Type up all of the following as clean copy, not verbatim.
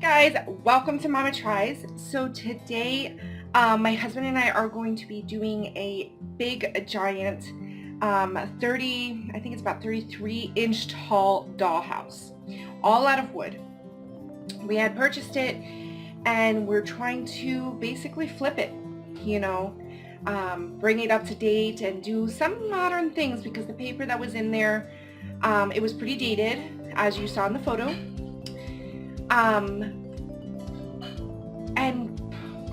Guys, welcome to Mama Tries. So today my husband and I are going to be doing a giant 30, I think it's about 33-inch tall dollhouse, all out of wood. We had purchased it and we're trying to basically flip it, bring it up to date and do some modern things because the paper that was in there, it was pretty dated, as you saw in the photo. And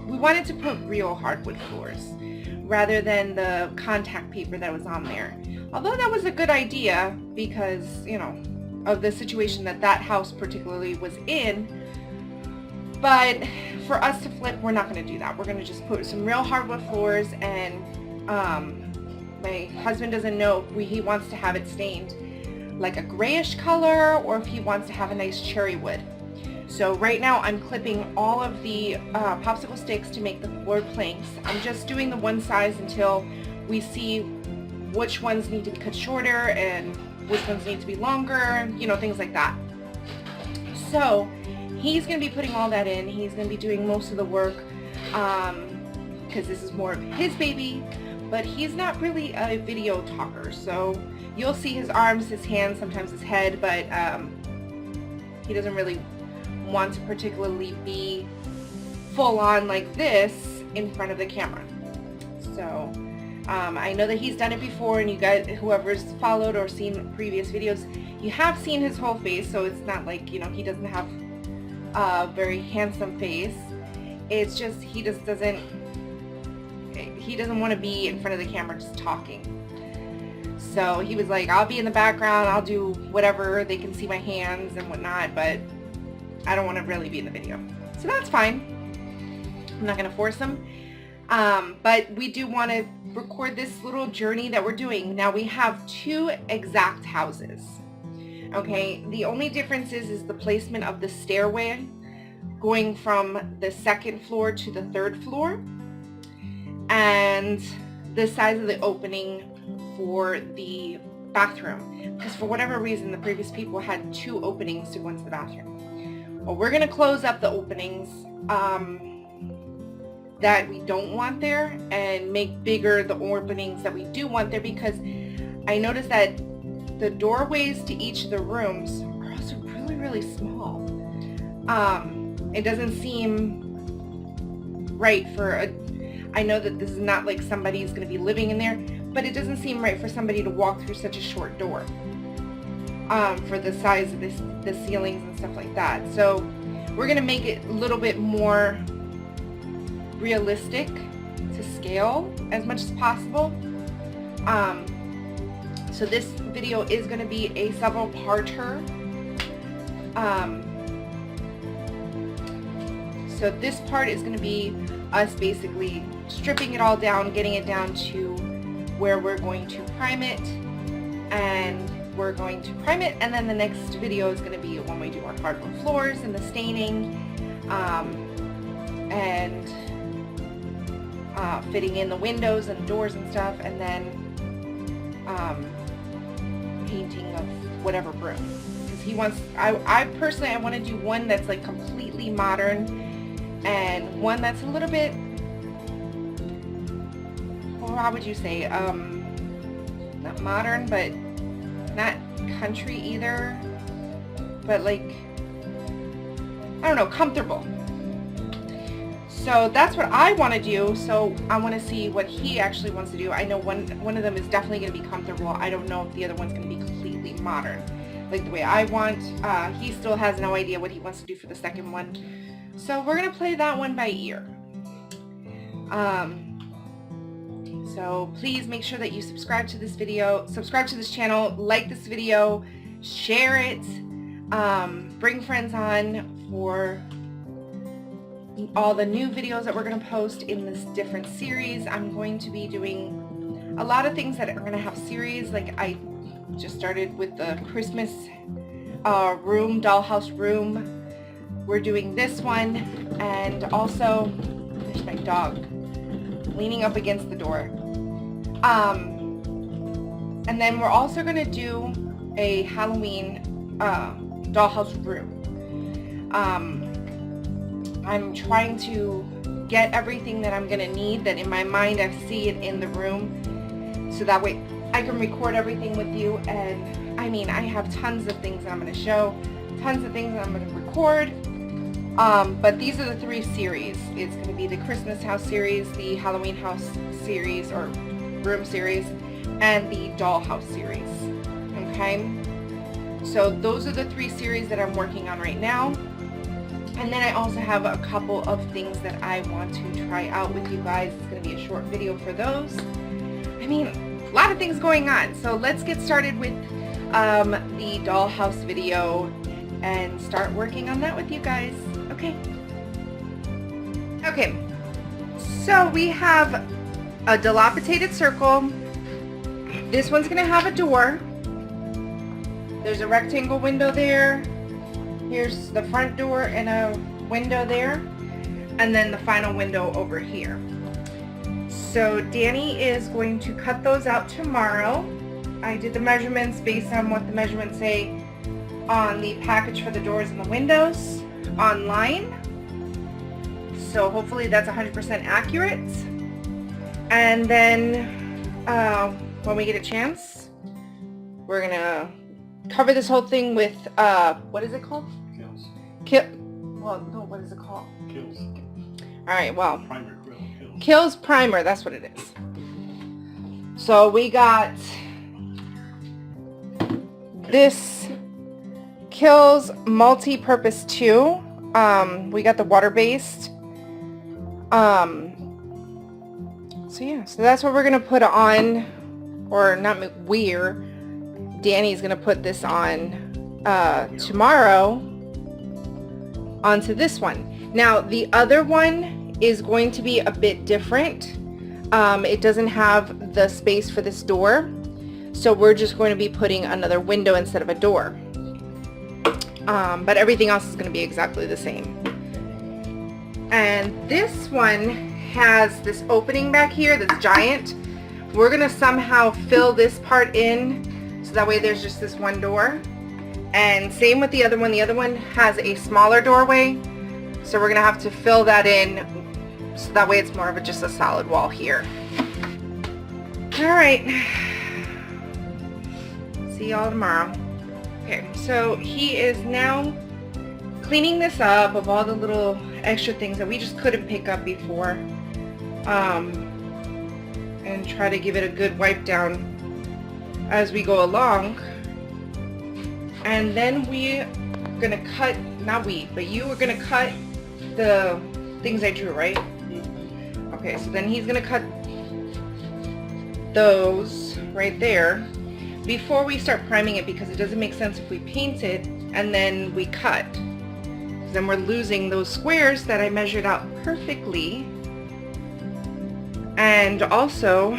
we wanted to put real hardwood floors rather than the contact paper that was on there. Although that was a good idea because, of the situation that house particularly was in. But for us to flip, we're not going to do that. We're going to just put some real hardwood floors, and my husband doesn't know if he wants to have it stained like a grayish color or if he wants to have a nice cherry wood. So right now I'm clipping all of the popsicle sticks to make the floor planks. I'm just doing the one size until we see which ones need to be cut shorter and which ones need to be longer, things like that. So he's going to be putting all that in. He's going to be doing most of the work because this is more of his baby, but he's not really a video talker. So you'll see his arms, his hands, sometimes his head, but he doesn't really want to particularly be full on like this in front of the camera. So I know that he's done it before, and you guys, whoever's followed or seen previous videos, you have seen his whole face, so it's not like, he doesn't have a very handsome face. It's just he doesn't want to be in front of the camera just talking. So he was like, I'll be in the background, I'll do whatever, they can see my hands and whatnot, but I don't want to really be in the video. So that's fine. I'm not going to force him. But we do want to record this little journey that we're doing. Now we have two exact houses. Okay, the only difference is the placement of the stairway going from the second floor to the third floor, and the size of the opening for the bathroom. Because for whatever reason, the previous people had two openings to go into the bathroom. Well, we're going to close up the openings that we don't want there and make bigger the openings that we do want there, because I noticed that the doorways to each of the rooms are also really, really small. It doesn't seem right for I know that this is not like somebody's going to be living in there, but it doesn't seem right for somebody to walk through such a short door. For the size of the ceilings and stuff like that. So we're going to make it a little bit more realistic to scale as much as possible. So this video is going to be a several parter. So this part is going to be us basically stripping it all down, getting it down to where we're going to prime it, and then the next video is going to be when we do our hardwood floors and the staining, and fitting in the windows and doors and stuff, and then painting of whatever room. Because he wants, I personally, I want to do one that's like completely modern, and one that's a little bit, well, how would you say, not modern, but not country either, but like, I don't know, comfortable. So that's what I want to do. So I want to see what he actually wants to do. I know one of them is definitely going to be comfortable. I don't know if the other one's going to be completely modern, like the way I want. He still has no idea what he wants to do for the second one. So we're going to play that one by ear. So please make sure that you subscribe to this channel, like this video, share it, bring friends on for all the new videos that we're going to post in this different series. I'm going to be doing a lot of things that are going to have series. Like I just started with the Christmas room, dollhouse room. We're doing this one, and also there's my dog leaning up against the door. And then we're also going to do a Halloween dollhouse room. I'm trying to get everything that I'm gonna need, that in my mind I see it in the room, so that way I can record everything with you. And I mean, I have tons of things that I'm gonna show, tons of things that I'm gonna record. But these are the 3 series. It's gonna be the Christmas house series, the Halloween house series or room series, and the Dollhouse series. Okay, so those are the 3 series that I'm working on right now. And then I also have a couple of things that I want to try out with you guys. It's going to be a short video for those. I mean, a lot of things going on. So let's get started with the Dollhouse video and start working on that with you guys. Okay. Okay. So we have a dilapidated circle. This one's going to have a door. There's a rectangle window there. Here's the front door and a window there, and then the final window over here. So Danny is going to cut those out tomorrow. I did the measurements based on what the measurements say on the package for the doors and the windows online. So hopefully that's 100% accurate. And then when we get a chance, we're gonna cover this whole thing with, what is it called? Kills. Well, no, what is it called? Kills. Alright, well. Primer grill. Kills primer, that's what it is. So we got this Kills multi-purpose 2. We got the water-based. So yeah, so that's what we're going to put on, or not Danny's going to put this on tomorrow onto this one. Now the other one is going to be a bit different. It doesn't have the space for this door, so we're just going to be putting another window instead of a door. But everything else is going to be exactly the same. And this one has this opening back here that's giant. We're going to somehow fill this part in, so that way there's just this one door. And same with the other one. The other one has a smaller doorway, so we're going to have to fill that in, so that way it's more of just a solid wall here. Alright. See y'all tomorrow. Okay, so he is now cleaning this up of all the little extra things that we just couldn't pick up before. And try to give it a good wipe down as we go along. And then we're gonna cut, not we, but you were gonna cut the things I drew, right? Okay, so then he's gonna cut those right there before we start priming it, because it doesn't make sense if we paint it and then we cut. Then we're losing those squares that I measured out perfectly. And also,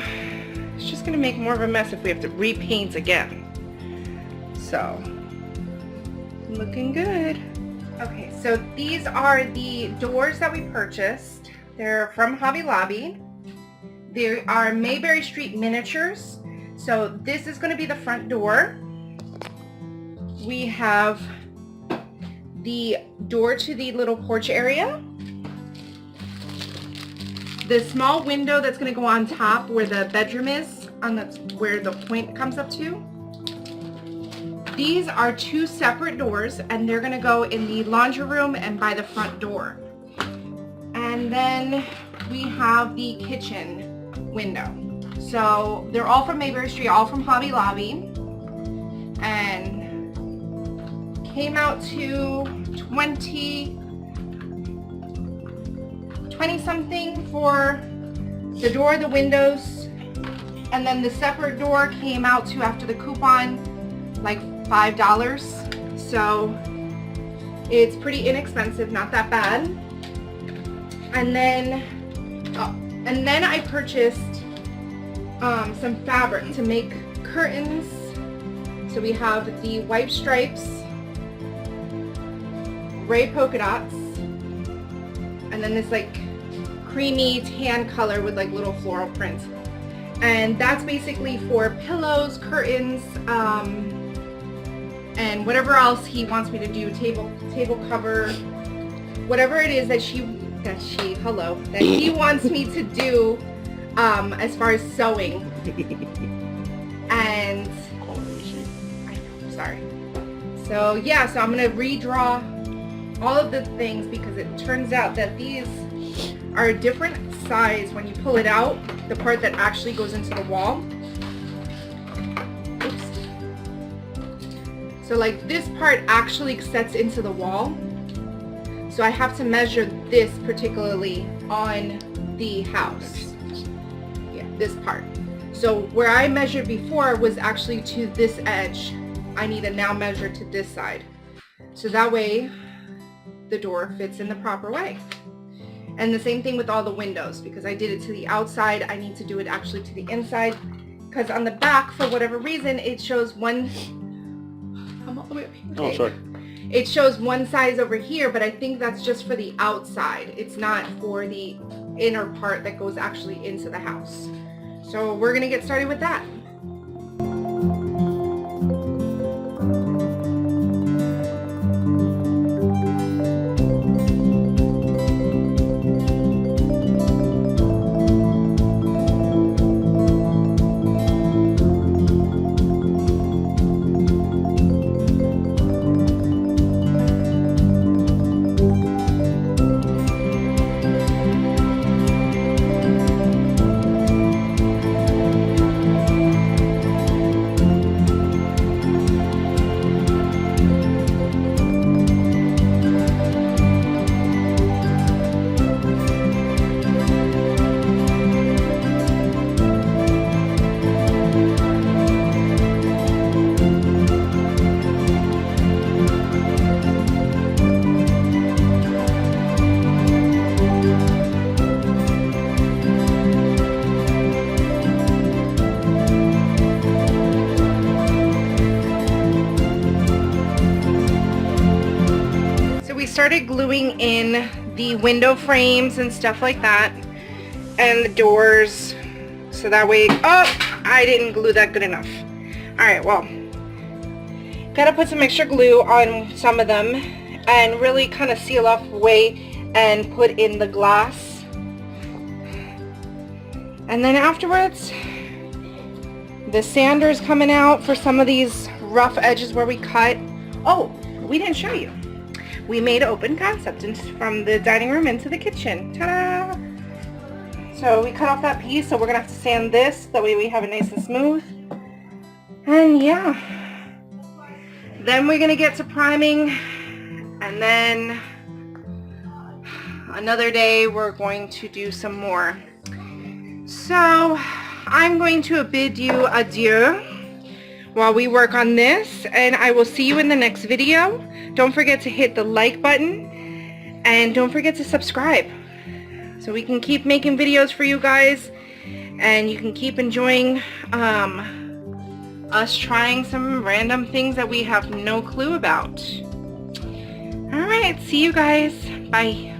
it's just gonna make more of a mess if we have to repaint again. So, looking good. Okay, so these are the doors that we purchased. They're from Hobby Lobby. They are Mayberry Street miniatures. So this is going to be the front door. We have the door to the little porch area. The small window that's going to go on top where the bedroom is, where the point comes up to. These are 2 separate doors, and they're going to go in the laundry room and by the front door. And then we have the kitchen window. So they're all from Mayberry Street, all from Hobby Lobby, and came out to 20 something for the door, the windows, and then the separate door came out to, after the coupon, like $5. So it's pretty inexpensive, not that bad. And then I purchased some fabric to make curtains. So we have the white stripes, gray polka dots, and then this like creamy tan color with like little floral print. And that's basically for pillows, curtains, and whatever else he wants me to do, table cover, whatever it is that he wants me to do as far as sewing. And I know, sorry. So yeah, so I'm gonna redraw all of the things because it turns out that these are a different size when you pull it out, the part that actually goes into the wall. Oops. So like this part actually sets into the wall. So I have to measure this particularly on the house. Yeah, this part. So where I measured before was actually to this edge. I need to now measure to this side. So that way the door fits in the proper way. And the same thing with all the windows, because I did it to the outside, I need to do it actually to the inside, because on the back, for whatever reason, it shows one, I'm all the way up here. Oh, sorry. It shows one size over here, but I think that's just for the outside. It's not for the inner part that goes actually into the house. So we're gonna get started with that. Started gluing in the window frames and stuff like that, and the doors, so that way, oh, I didn't glue that good enough. Alright, well, gotta put some extra glue on some of them and really kind of seal off away and put in the glass. And then afterwards, the sander's coming out for some of these rough edges where we cut. Oh, we didn't show you. We made open concept from the dining room into the kitchen. Ta-da! So we cut off that piece, so we're gonna have to sand this, that way we have it nice and smooth. And yeah. Then we're gonna get to priming, and then another day we're going to do some more. So I'm going to bid you adieu while we work on this, and I will see you in the next video. Don't forget to hit the like button, and don't forget to subscribe so we can keep making videos for you guys, and you can keep enjoying us trying some random things that we have no clue about. Alright, see you guys. Bye.